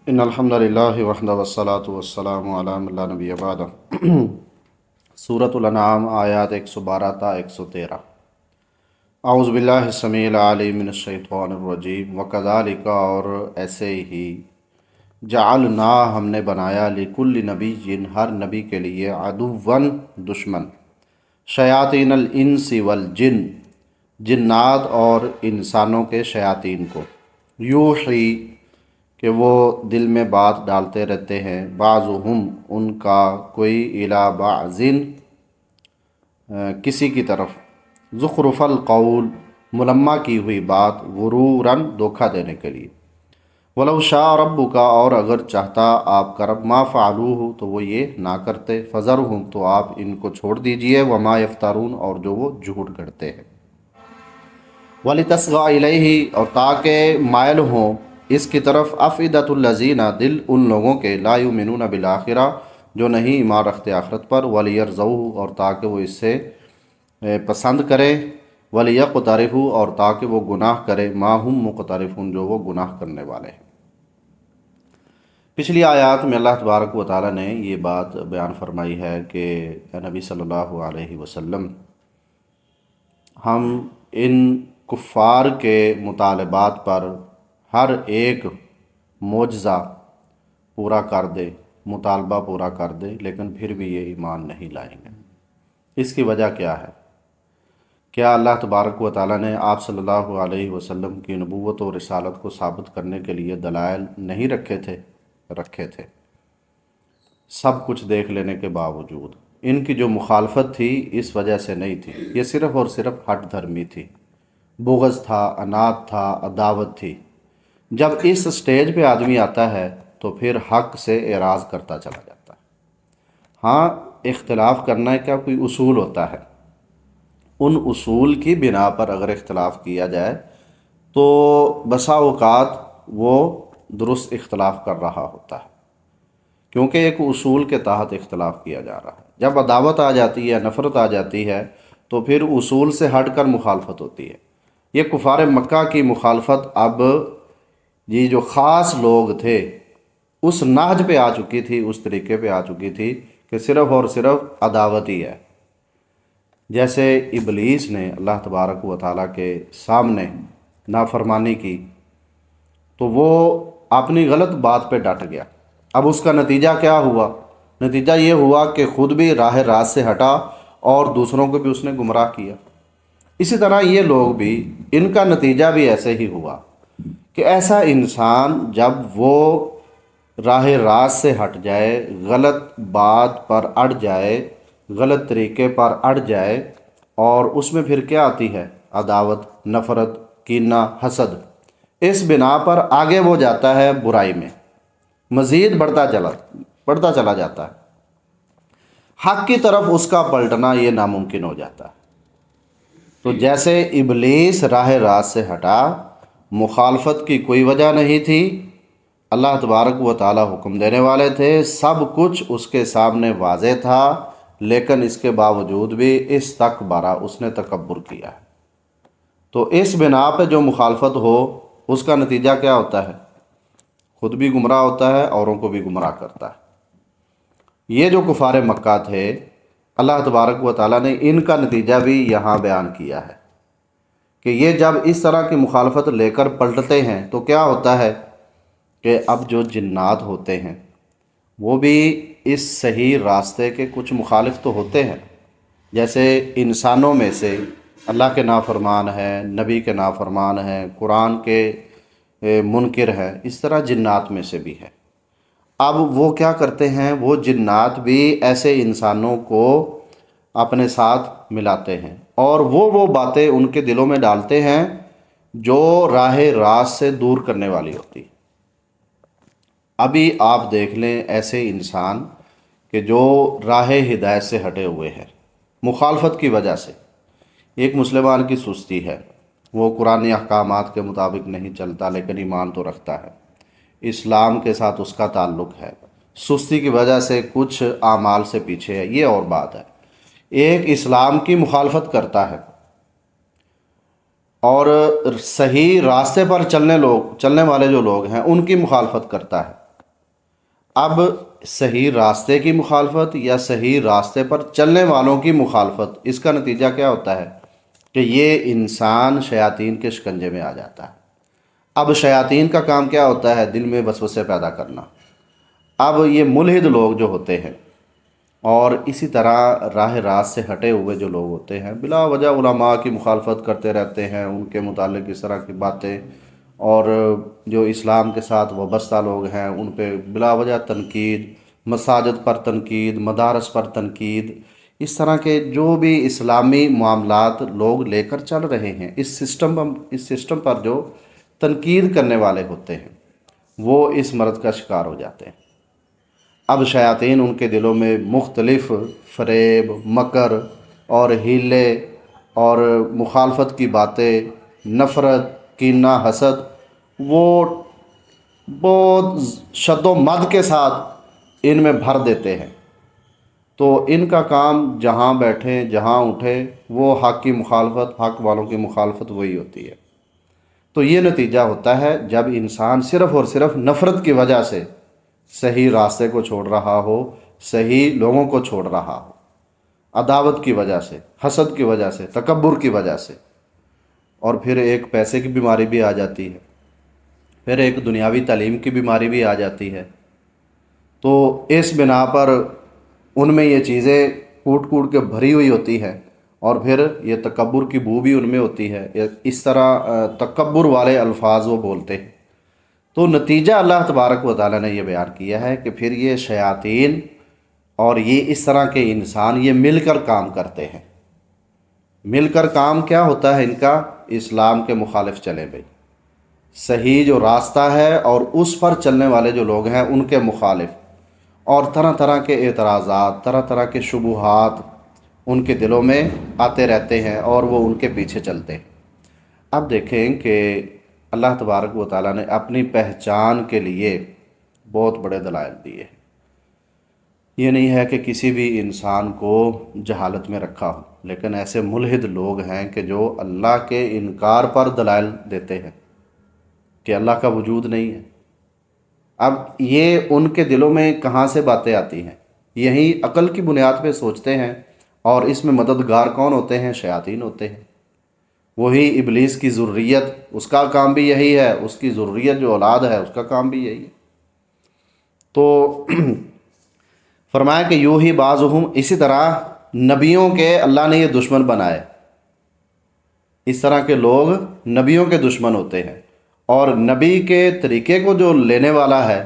ان الحمد للہ وحدہ والصلاۃ والسلام علی من لا نبی بعدہ۔ سورۃ الانعام آیات 112 تا 113۔ اعوذ باللہ السمیع العلیم من الشیطان الرجیم۔ وکذالک، اور ایسے ہی، جعلنا، ہم نے بنایا، لکل نبی، ہر نبی کے لیے، عدواً، دشمن، شیاطین الانس والجن، جنات اور انسانوں کے شیاطین کو، یوحی، کہ وہ دل میں بات ڈالتے رہتے ہیں، بعضهم، ان کا کوئی، الی بعض، کسی کی طرف، زخرف القول، ملمہ کی ہوئی بات، غروراً، دھوکہ دینے کے لیے، ولو شاء ربک، اور اگر چاہتا آپ کا رب، ما فعلوہ، تو وہ یہ نہ کرتے، فذرہم، تو آپ ان کو چھوڑ دیجئے، وما یفترون، اور جو وہ جھوٹ گڑھتے ہیں، وَلِتَصْغَىٰ إِلَيْهِ، اور تاکہ مائل ہوں اس کی طرف، أَفْئِدَةُ الَّذِينَ، دل ان لوگوں کے، لَا يُؤْمِنُونَ بِالْآخِرَةِ، جو نہیں ایمان رکھتے آخرت پر، وَلِيَرْضَوْهُ، اور تاکہ وہ اس سے پسند کرے، وَلِيَقْتَرِفُوا، اور تاکہ وہ گناہ کرے، مَا هُم مُقْتَرِفُونَ، جو وہ گناہ کرنے والے ہیں۔ پچھلی آیات میں اللہ تبارک و تعالیٰ نے یہ بات بیان فرمائی ہے کہ اے نبی صلی اللہ علیہ وسلم، ہم ان کفار کے مطالبات پر ہر ایک معجزہ پورا کر دے، مطالبہ پورا کر دے، لیکن پھر بھی یہ ایمان نہیں لائیں گے۔ اس کی وجہ کیا ہے؟ کیا اللہ تبارک و تعالیٰ نے آپ صلی اللہ علیہ وسلم کی نبوت و رسالت کو ثابت کرنے کے لیے دلائل نہیں رکھے تھے؟ رکھے تھے، سب کچھ دیکھ لینے کے باوجود۔ ان کی جو مخالفت تھی اس وجہ سے نہیں تھی، یہ صرف اور صرف ہٹ دھرمی تھی، بغض تھا، عناد تھا، عداوت تھی۔ جب اس سٹیج پہ آدمی آتا ہے تو پھر حق سے اعراض کرتا چلا جاتا ہے۔ ہاں، اختلاف کرنا کیا کوئی اصول ہوتا ہے، ان اصول کی بنا پر اگر اختلاف کیا جائے تو بسا اوقات وہ درست اختلاف کر رہا ہوتا ہے، کیونکہ ایک اصول کے تحت اختلاف کیا جا رہا ہے۔ جب عداوت آ جاتی ہے، نفرت آ جاتی ہے، تو پھر اصول سے ہٹ کر مخالفت ہوتی ہے۔ یہ کفار مکہ کی مخالفت اب یہ جو خاص لوگ تھے اس نہج پہ آ چکی تھی، اس طریقے پہ آ چکی تھی کہ صرف اور صرف عداوت ہی ہے۔ جیسے ابلیس نے اللہ تبارک و تعالیٰ کے سامنے نافرمانی کی تو وہ اپنی غلط بات پہ ڈٹ گیا۔ اب اس کا نتیجہ کیا ہوا؟ نتیجہ یہ ہوا کہ خود بھی راہ راست سے ہٹا اور دوسروں کو بھی اس نے گمراہ کیا۔ اسی طرح یہ لوگ بھی، ان کا نتیجہ بھی ایسے ہی ہوا کہ ایسا انسان جب وہ راہ راست سے ہٹ جائے، غلط بات پر اڑ جائے، غلط طریقے پر اڑ جائے، اور اس میں پھر کیا آتی ہے؟ عداوت، نفرت، کینہ، حسد۔ اس بنا پر آگے وہ جاتا ہے برائی میں، مزید بڑھتا چلا جاتا ہے۔ حق کی طرف اس کا پلٹنا یہ ناممکن ہو جاتا ہے۔ تو جیسے ابلیس راہ راست سے ہٹا، مخالفت کی کوئی وجہ نہیں تھی، اللہ تبارک و تعالیٰ حکم دینے والے تھے، سب کچھ اس کے سامنے واضح تھا، لیکن اس کے باوجود بھی استکبارہ، اس نے تکبر کیا ہے۔ تو اس بنا پہ جو مخالفت ہو اس کا نتیجہ کیا ہوتا ہے؟ خود بھی گمراہ ہوتا ہے، اوروں کو بھی گمراہ کرتا ہے۔ یہ جو کفار مکہ تھے، اللہ تبارک و تعالیٰ نے ان کا نتیجہ بھی یہاں بیان کیا ہے کہ یہ جب اس طرح کی مخالفت لے کر پلٹتے ہیں تو کیا ہوتا ہے کہ اب جو جنات ہوتے ہیں وہ بھی اس صحیح راستے کے کچھ مخالف تو ہوتے ہیں۔ جیسے انسانوں میں سے اللہ کے نافرمان ہیں، نبی کے نافرمان ہیں، قرآن کے منکر ہیں، اس طرح جنات میں سے بھی ہے۔ اب وہ کیا کرتے ہیں؟ وہ جنات بھی ایسے انسانوں کو اپنے ساتھ ملاتے ہیں اور وہ باتیں ان کے دلوں میں ڈالتے ہیں جو راہ راست سے دور کرنے والی ہوتی۔ ابھی آپ دیکھ لیں ایسے انسان کہ جو راہ ہدایت سے ہٹے ہوئے ہیں مخالفت کی وجہ سے۔ ایک مسلمان کی سستی ہے، وہ قرآن احکامات کے مطابق نہیں چلتا لیکن ایمان تو رکھتا ہے، اسلام کے ساتھ اس کا تعلق ہے، سستی کی وجہ سے کچھ اعمال سے پیچھے ہے، یہ اور بات ہے۔ ایک اسلام کی مخالفت کرتا ہے اور صحیح راستے پر چلنے والے جو لوگ ہیں ان کی مخالفت کرتا ہے، اب صحیح راستے کی مخالفت یا صحیح راستے پر چلنے والوں کی مخالفت، اس کا نتیجہ کیا ہوتا ہے کہ یہ انسان شیاطین کے شکنجے میں آ جاتا ہے۔ اب شیاطین کا کام کیا ہوتا ہے؟ دل میں وسوسے پیدا کرنا۔ اب یہ ملحد لوگ جو ہوتے ہیں اور اسی طرح راہ راست سے ہٹے ہوئے جو لوگ ہوتے ہیں، بلا وجہ علماء کی مخالفت کرتے رہتے ہیں، ان کے متعلق اس طرح کی باتیں، اور جو اسلام کے ساتھ وابستہ لوگ ہیں ان پہ بلا وجہ تنقید، مساجد پر تنقید، مدارس پر تنقید، اس طرح کے جو بھی اسلامی معاملات لوگ لے کر چل رہے ہیں، اس سسٹم پر جو تنقید کرنے والے ہوتے ہیں وہ اس مرض کا شکار ہو جاتے ہیں۔ اب شیاطین ان کے دلوں میں مختلف فریب، مکر اور ہیلے اور مخالفت کی باتیں، نفرت، کینہ، حسد، وہ بہت شد و مد کے ساتھ ان میں بھر دیتے ہیں۔ تو ان کا کام جہاں بیٹھیں، جہاں اٹھے، وہ حق کی مخالفت، حق والوں کی مخالفت وہی ہوتی ہے۔ تو یہ نتیجہ ہوتا ہے جب انسان صرف اور صرف نفرت کی وجہ سے صحیح راستے کو چھوڑ رہا ہو، صحیح لوگوں کو چھوڑ رہا ہو، عداوت کی وجہ سے، حسد کی وجہ سے، تکبر کی وجہ سے، اور پھر ایک پیسے کی بیماری بھی آ جاتی ہے، پھر ایک دنیاوی تعلیم کی بیماری بھی آ جاتی ہے۔ تو اس بنا پر ان میں یہ چیزیں کوٹ کوٹ کے بھری ہوئی ہوتی ہیں، اور پھر یہ تکبر کی بو بھی ان میں ہوتی ہے، اس طرح تکبر والے الفاظ وہ بولتے ہیں۔ تو نتیجہ اللہ تبارک و تعالیٰ نے یہ بیان کیا ہے کہ پھر یہ شیاطین اور یہ اس طرح کے انسان یہ مل کر کام کرتے ہیں۔ مل کر کام کیا ہوتا ہے ان کا؟ اسلام کے مخالف چلیں بھائی، صحیح جو راستہ ہے اور اس پر چلنے والے جو لوگ ہیں ان کے مخالف، اور طرح طرح کے اعتراضات، طرح طرح کے شبہات ان کے دلوں میں آتے رہتے ہیں اور وہ ان کے پیچھے چلتے ہیں۔ اب دیکھیں کہ اللہ تبارک و تعالیٰ نے اپنی پہچان کے لیے بہت بڑے دلائل دیے ہیں۔ یہ نہیں ہے کہ کسی بھی انسان کو جہالت میں رکھا ہو، لیکن ایسے ملحد لوگ ہیں کہ جو اللہ کے انکار پر دلائل دیتے ہیں کہ اللہ کا وجود نہیں ہے۔ اب یہ ان کے دلوں میں کہاں سے باتیں آتی ہیں؟ یہی عقل کی بنیاد پہ سوچتے ہیں، اور اس میں مددگار کون ہوتے ہیں؟ شیاطین ہوتے ہیں، وہی ابلیس کی ذریت، اس کا کام بھی یہی ہے، اس کی ذریت جو اولاد ہے اس کا کام بھی یہی ہے۔ تو فرمایا کہ یوں ہی بعضہم، اسی طرح نبیوں کے اللہ نے یہ دشمن بنائے، اس طرح کے لوگ نبیوں کے دشمن ہوتے ہیں، اور نبی کے طریقے کو جو لینے والا ہے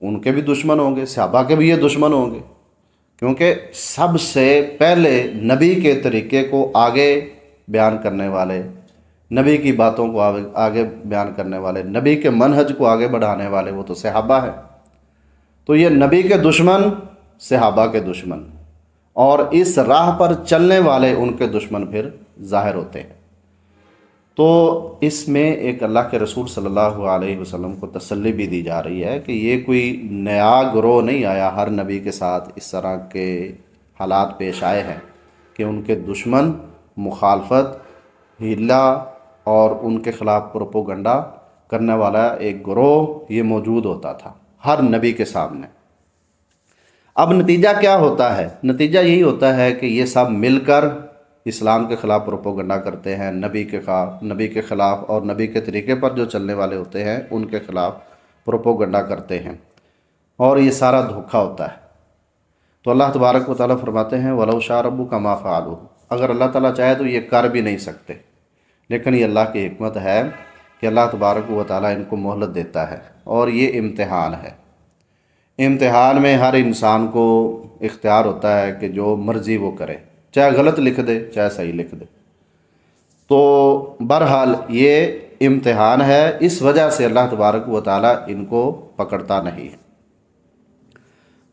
ان کے بھی دشمن ہوں گے، صحابہ کے بھی یہ دشمن ہوں گے، کیونکہ سب سے پہلے نبی کے طریقے کو آگے بیان کرنے والے، نبی کی باتوں کو آگے بیان کرنے والے، نبی کے منہج کو آگے بڑھانے والے وہ تو صحابہ ہیں۔ تو یہ نبی کے دشمن، صحابہ کے دشمن، اور اس راہ پر چلنے والے ان کے دشمن پھر ظاہر ہوتے ہیں۔ تو اس میں ایک اللہ کے رسول صلی اللہ علیہ وسلم کو تسلی بھی دی جا رہی ہے کہ یہ کوئی نیا گروہ نہیں آیا، ہر نبی کے ساتھ اس طرح کے حالات پیش آئے ہیں کہ ان کے دشمن، مخالفت، ہیلا اور ان کے خلاف پروپوگنڈا کرنے والا ایک گروہ یہ موجود ہوتا تھا ہر نبی کے سامنے۔ اب نتیجہ کیا ہوتا ہے؟ نتیجہ یہی ہوتا ہے کہ یہ سب مل کر اسلام کے خلاف پروپوگنڈا کرتے ہیں، نبی کے خلاف اور نبی کے طریقے پر جو چلنے والے ہوتے ہیں ان کے خلاف پروپوگنڈا کرتے ہیں، اور یہ سارا دھوکہ ہوتا ہے۔ تو اللہ تبارک و تعالیٰ فرماتے ہیں وَلَوْ شَاءَ رَبُّكَ مَا فَعَلُوهُ، اگر اللہ تعالیٰ چاہے تو یہ کر بھی نہیں سکتے، لیکن یہ اللہ کی حکمت ہے کہ اللہ تبارک و تعالیٰ ان کو مہلت دیتا ہے، اور یہ امتحان ہے۔ امتحان میں ہر انسان کو اختیار ہوتا ہے کہ جو مرضی وہ کرے، چاہے غلط لکھ دے چاہے صحیح لکھ دے۔ تو بہرحال یہ امتحان ہے، اس وجہ سے اللہ تبارک و تعالیٰ ان کو پکڑتا نہیں ہے۔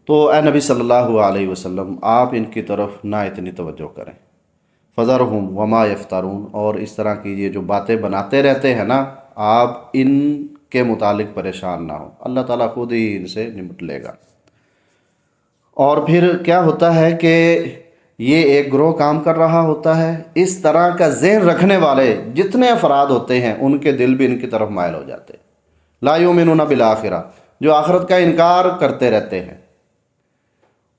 تو اے نبی صلی اللہ علیہ وسلم، آپ ان کی طرف نہ اتنی توجہ کریں، فذرہم وما یفترون، اور اس طرح کی یہ جو باتیں بناتے رہتے ہیں نا، آپ ان کے متعلق پریشان نہ ہوں، اللہ تعالیٰ خود ہی ان سے نمٹ لے گا۔ اور پھر کیا ہوتا ہے کہ یہ ایک گروہ کام کر رہا ہوتا ہے، اس طرح کا ذہن رکھنے والے جتنے افراد ہوتے ہیں ان کے دل بھی ان کی طرف مائل ہو جاتے ہیں۔ لا یؤمنون بالآخرہ، جو آخرت کا انکار کرتے رہتے ہیں،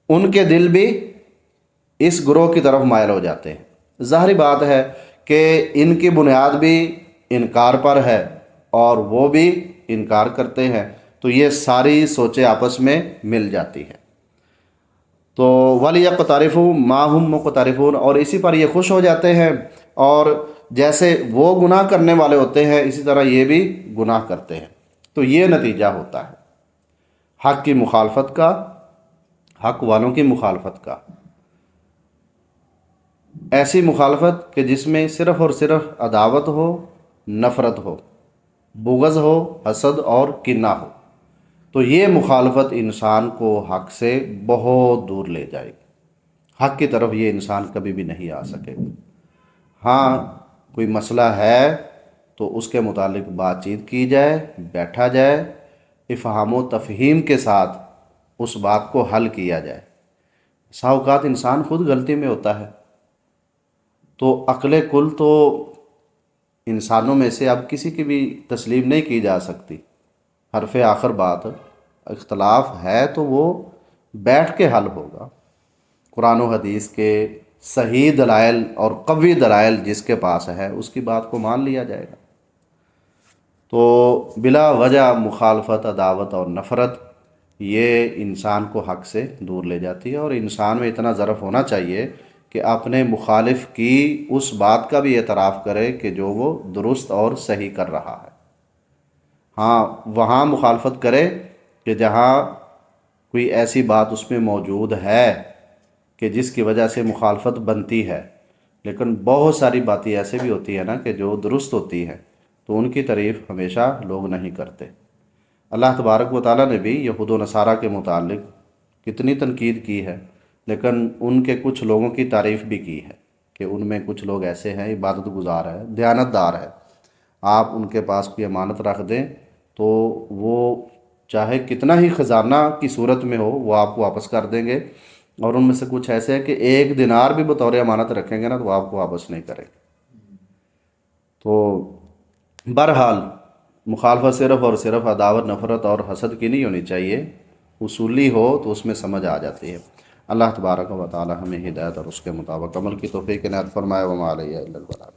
ان کے دل بھی اس گروہ کی طرف مائل ہو جاتے ہیں۔ ظاہری بات ہے کہ ان کی بنیاد بھی انکار پر ہے اور وہ بھی انکار کرتے ہیں، تو یہ ساری سوچیں آپس میں مل جاتی ہیں۔ تو وَلِيَقْتَرِفُوا مَا هُمْ مُقْتَرِفُونَ، اور اسی پر یہ خوش ہو جاتے ہیں، اور جیسے وہ گناہ کرنے والے ہوتے ہیں اسی طرح یہ بھی گناہ کرتے ہیں۔ تو یہ نتیجہ ہوتا ہے حق کی مخالفت کا، حق والوں کی مخالفت کا، ایسی مخالفت کہ جس میں صرف اور صرف عداوت ہو، نفرت ہو، بغض ہو، حسد اور کینہ ہو۔ تو یہ مخالفت انسان کو حق سے بہت دور لے جائے گی، حق کی طرف یہ انسان کبھی بھی نہیں آ سکے گا۔ ہاں کوئی مسئلہ ہے تو اس کے متعلق بات چیت کی جائے، بیٹھا جائے، افہام و تفہیم کے ساتھ اس بات کو حل کیا جائے۔ بعض اوقات انسان خود غلطی میں ہوتا ہے، تو عقل کل تو انسانوں میں سے اب کسی کی بھی تسلیم نہیں کی جا سکتی۔ حرف آخر بات، اختلاف ہے تو وہ بیٹھ کے حل ہوگا۔ قرآن و حدیث کے صحیح دلائل اور قوی دلائل جس کے پاس ہے اس کی بات کو مان لیا جائے گا۔ تو بلا وجہ مخالفت، عداوت اور نفرت یہ انسان کو حق سے دور لے جاتی ہے، اور انسان میں اتنا ظرف ہونا چاہیے کہ اپنے مخالف کی اس بات کا بھی اعتراف کرے کہ جو وہ درست اور صحیح کر رہا ہے۔ ہاں وہاں مخالفت کرے کہ جہاں کوئی ایسی بات اس میں موجود ہے کہ جس کی وجہ سے مخالفت بنتی ہے، لیکن بہت ساری باتیں ایسے بھی ہوتی ہیں نا کہ جو درست ہوتی ہیں، تو ان کی تعریف ہمیشہ لوگ نہیں کرتے۔ اللہ تبارک و تعالیٰ نے بھی یہود و نصارہ کے متعلق کتنی تنقید کی ہے، لیکن ان کے کچھ لوگوں کی تعریف بھی کی ہے کہ ان میں کچھ لوگ ایسے ہیں، عبادت گزار ہے، دیانت دار ہے، آپ ان کے پاس کوئی امانت رکھ دیں تو وہ چاہے کتنا ہی خزانہ کی صورت میں ہو وہ آپ کو واپس کر دیں گے، اور ان میں سے کچھ ایسے ہیں کہ 1 دینار بھی بطور امانت رکھیں گے نا تو آپ کو واپس نہیں کریں گے۔ تو بہرحال مخالفت صرف اور صرف عداوت، نفرت اور حسد کی نہیں ہونی چاہیے، اصولی ہو تو اس میں سمجھ آ جاتی ہے۔ اللہ تبارک و تعالی ہمیں ہدایت اور اس کے مطابق عمل کی توفیق عنایت فرمائے۔ وما علیہ الا البلاغ۔